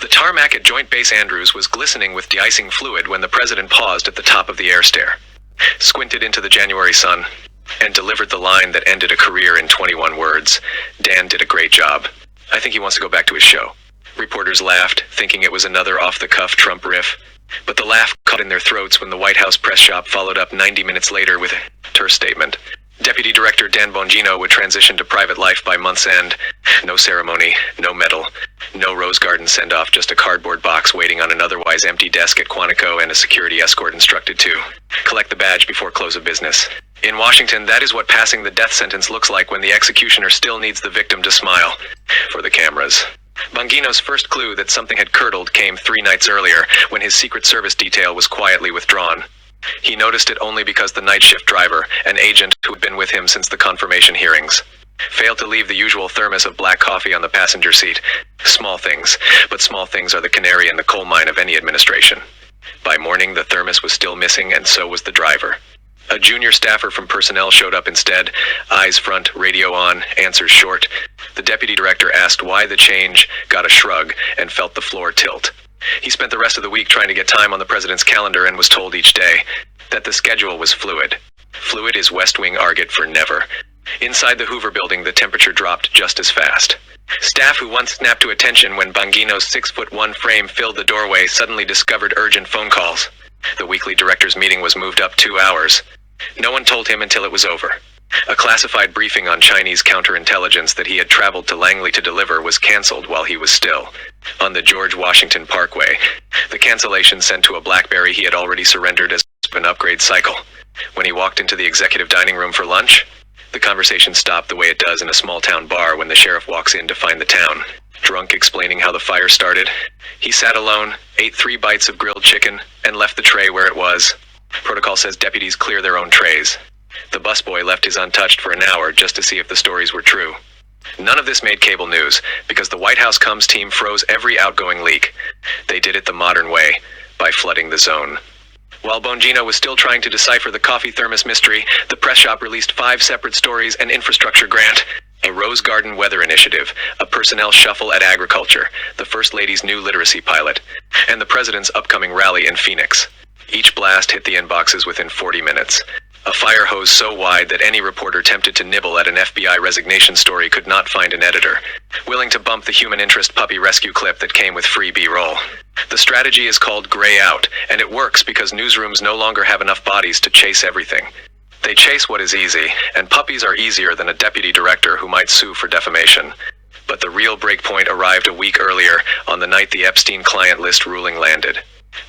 The tarmac at Joint Base Andrews was glistening with de-icing fluid when the president paused at the top of the air stair, squinted into the January sun, and delivered the line that ended a career in 21 words. Dan did a great job. I think he wants to go back to his show. Reporters laughed, thinking it was another off-the-cuff Trump riff. But the laugh caught in their throats when the White House press shop followed up 90 minutes later with a terse statement. Deputy Director Dan Bongino would transition to private life by month's end. No ceremony, no medal, no Rose Garden send-off, just a cardboard box waiting on an otherwise empty desk at Quantico and a security escort instructed to collect the badge before close of business. In Washington, that is what passing the death sentence looks like when the executioner still needs the victim to smile for the cameras. Bongino's first clue that something had curdled came 3 nights earlier, when his Secret Service detail was quietly withdrawn. He noticed it only because the night shift driver, an agent who had been with him since the confirmation hearings, failed to leave the usual thermos of black coffee on the passenger seat. Small things, but small things are the canary in the coal mine of any administration. By morning, the thermos was still missing, and so was the driver. A junior staffer from personnel showed up instead, eyes front, radio on, answers short. The deputy director asked why the change, got a shrug, and felt the floor tilt. He spent the rest of the week trying to get time on the president's calendar and was told each day that the schedule was fluid. Fluid is West Wing argot for never. Inside the Hoover building, the temperature dropped just as fast. Staff who once snapped to attention when Bongino's 6'1" frame filled the doorway suddenly discovered urgent phone calls. The weekly directors' meeting was moved up 2 hours. No one told him until it was over. A classified briefing on Chinese counterintelligence that he had traveled to Langley to deliver was canceled while he was still on the George Washington Parkway. The cancellation sent to a BlackBerry he had already surrendered as an upgrade cycle. When he walked into the executive dining room for lunch, the conversation stopped the way it does in a small-town bar when the sheriff walks in to find the town drunk, explaining how the fire started. He sat alone, ate 3 bites of grilled chicken, and left the tray where it was. Protocol says deputies clear their own trays. The busboy left his untouched for an hour just to see if the stories were true. None of this made cable news, because the White House comms team froze every outgoing leak. They did it the modern way, by flooding the zone. While Bongino was still trying to decipher the coffee thermos mystery, the press shop released 5 separate stories: an infrastructure grant, a Rose Garden weather initiative, a personnel shuffle at agriculture, the First Lady's new literacy pilot, and the president's upcoming rally in Phoenix. Each blast hit the inboxes within 40 minutes. A fire hose so wide that any reporter tempted to nibble at an FBI resignation story could not find an editor willing to bump the human interest puppy rescue clip that came with free B-roll. The strategy is called gray out, and it works because newsrooms no longer have enough bodies to chase everything. They chase what is easy, and puppies are easier than a deputy director who might sue for defamation. But the real breakpoint arrived a week earlier, on the night the Epstein client list ruling landed.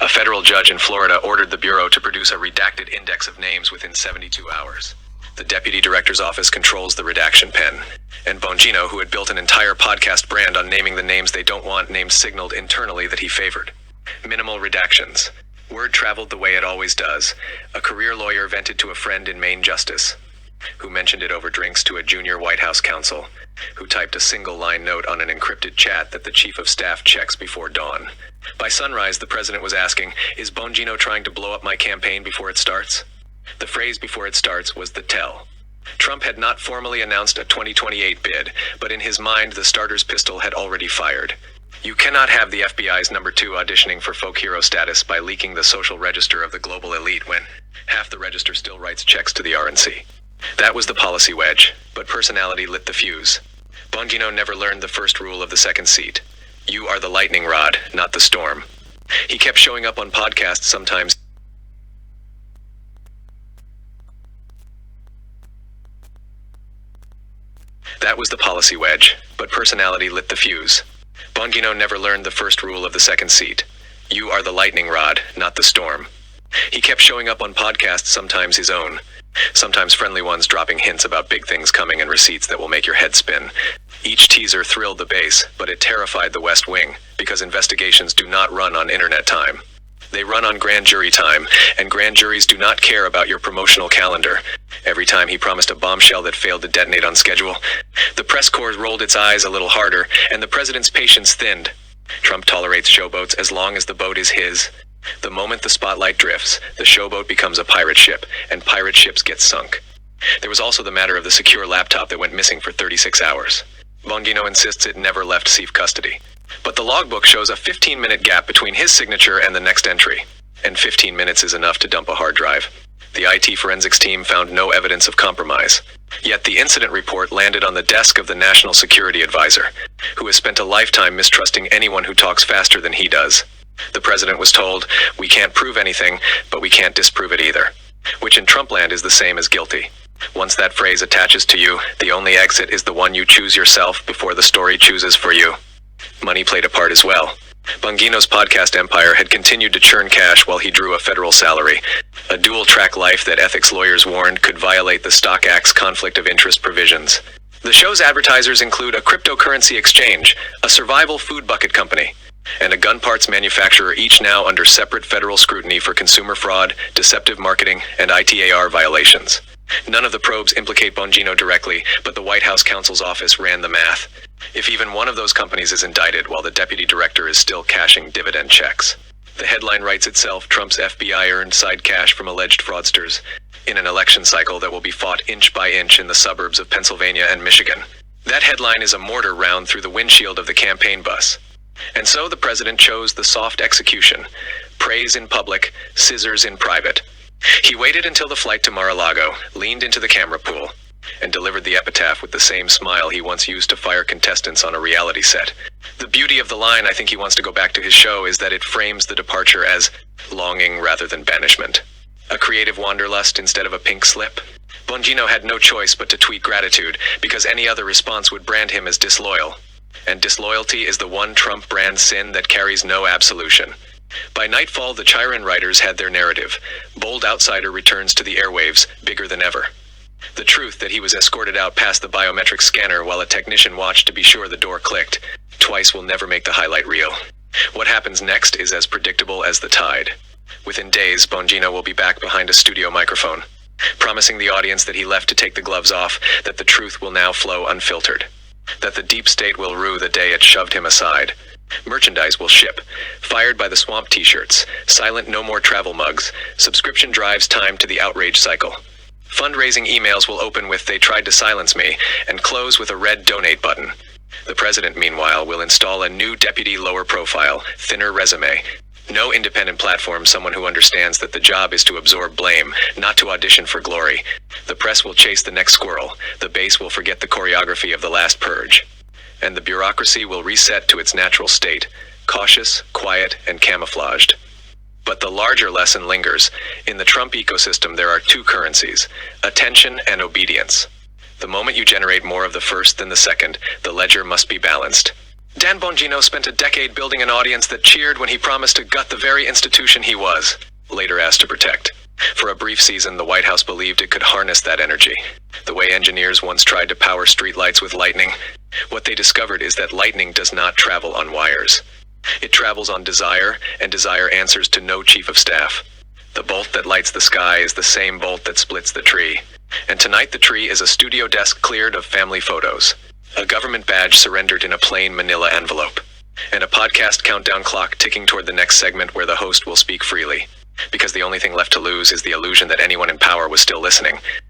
A federal judge in Florida ordered the Bureau to produce a redacted index of names within 72 hours. The deputy director's office controls the redaction pen, and Bongino, who had built an entire podcast brand on naming the names they don't want named, signaled internally that he favored minimal redactions. Word traveled the way it always does. A career lawyer vented to a friend in Maine Justice, who mentioned it over drinks to a junior White House counsel, who typed a single-line note on an encrypted chat that the chief of staff checks before dawn. By sunrise, the president was asking, "Is Bongino trying to blow up my campaign before it starts?" The phrase "before it starts" was the tell. Trump had not formally announced a 2028 bid, but in his mind, the starter's pistol had already fired. You cannot have the FBI's number 2 auditioning for folk hero status by leaking the social register of the global elite when half the register still writes checks to the RNC. That was the policy wedge, but personality lit the fuse. Bongino never learned the first rule of the second seat. You are the lightning rod, not the storm. He kept showing up on podcasts sometimes. That was the policy wedge, but personality lit the fuse. Bongino never learned the first rule of the second seat. You are the lightning rod, not the storm. He kept showing up on podcasts, sometimes his own, sometimes friendly ones dropping hints about big things coming and receipts that will make your head spin. Each teaser thrilled the base, but it terrified the West Wing, because investigations do not run on internet time. They run on grand jury time, and grand juries do not care about your promotional calendar. Every time he promised a bombshell that failed to detonate on schedule, the press corps rolled its eyes a little harder, and the president's patience thinned. Trump tolerates showboats as long as the boat is his. The moment the spotlight drifts, the showboat becomes a pirate ship, and pirate ships get sunk. There was also the matter of the secure laptop that went missing for 36 hours. Bongino insists it never left safe custody. But the logbook shows a 15-minute gap between his signature and the next entry, and 15 minutes is enough to dump a hard drive. The IT forensics team found no evidence of compromise. Yet the incident report landed on the desk of the National Security Advisor, who has spent a lifetime mistrusting anyone who talks faster than he does. The president was told, "We can't prove anything, but we can't disprove it either," which in Trumpland is the same as guilty. Once that phrase attaches to you, the only exit is the one you choose yourself before the story chooses for you. Money played a part as well. Bongino'S podcast empire had continued to churn cash while he drew a federal salary, a dual-track life that ethics lawyers warned could violate the Stock Act's conflict of interest provisions. The show's advertisers include a cryptocurrency exchange, a survival food bucket company, and a gun parts manufacturer, each now under separate federal scrutiny for consumer fraud, deceptive marketing, and ITAR violations. None of the probes implicate Bongino directly, but the White House counsel's office ran the math. If even one of those companies is indicted while the deputy director is still cashing dividend checks. The headline writes itself, Trump's FBI earned side cash from alleged fraudsters in an election cycle that will be fought inch by inch in the suburbs of Pennsylvania and Michigan. That headline is a mortar round through the windshield of the campaign bus. And so the president chose the soft execution, praise in public, scissors in private. He waited until the flight to Mar-a-Lago, leaned into the camera pool, and delivered the epitaph with the same smile he once used to fire contestants on a reality set. The beauty of the line I think he wants to go back to his show is that it frames the departure as longing rather than banishment. A creative wanderlust instead of a pink slip. Bongino had no choice but to tweet gratitude, because any other response would brand him as disloyal. And disloyalty is the one Trump brand sin that carries no absolution. By nightfall, the Chiron writers had their narrative. Bold outsider returns to the airwaves, bigger than ever. The truth that he was escorted out past the biometric scanner while a technician watched to be sure the door clicked twice will never make the highlight reel. What happens next is as predictable as the tide. Within days, Bongino will be back behind a studio microphone, promising the audience that he left to take the gloves off, that the truth will now flow unfiltered, that the deep state will rue the day it shoved him aside. Merchandise will ship, fired by the swamp t-shirts, silent no more travel mugs, subscription drives timed to the outrage cycle. Fundraising emails will open with "They tried to silence me" and close with a red donate button. The president, meanwhile, will install a new deputy, lower profile, thinner resume. No independent platform, someone who understands that the job is to absorb blame, not to audition for glory. The press will chase the next squirrel, the base will forget the choreography of the last purge. And the bureaucracy will reset to its natural state, cautious, quiet, and camouflaged. But the larger lesson lingers. In the Trump ecosystem, there are two currencies, attention and obedience. The moment you generate more of the first than the second, the ledger must be balanced. Dan Bongino spent a decade building an audience that cheered when he promised to gut the very institution he was later asked to protect. For a brief season, the White House believed it could harness that energy. The way engineers once tried to power streetlights with lightning. What they discovered is that lightning does not travel on wires. It travels on desire, and desire answers to no chief of staff. The bolt that lights the sky is the same bolt that splits the tree. And tonight the tree is a studio desk cleared of family photos, a government badge surrendered in a plain manila envelope, and a podcast countdown clock ticking toward the next segment where the host will speak freely. Because the only thing left to lose is the illusion that anyone in power was still listening.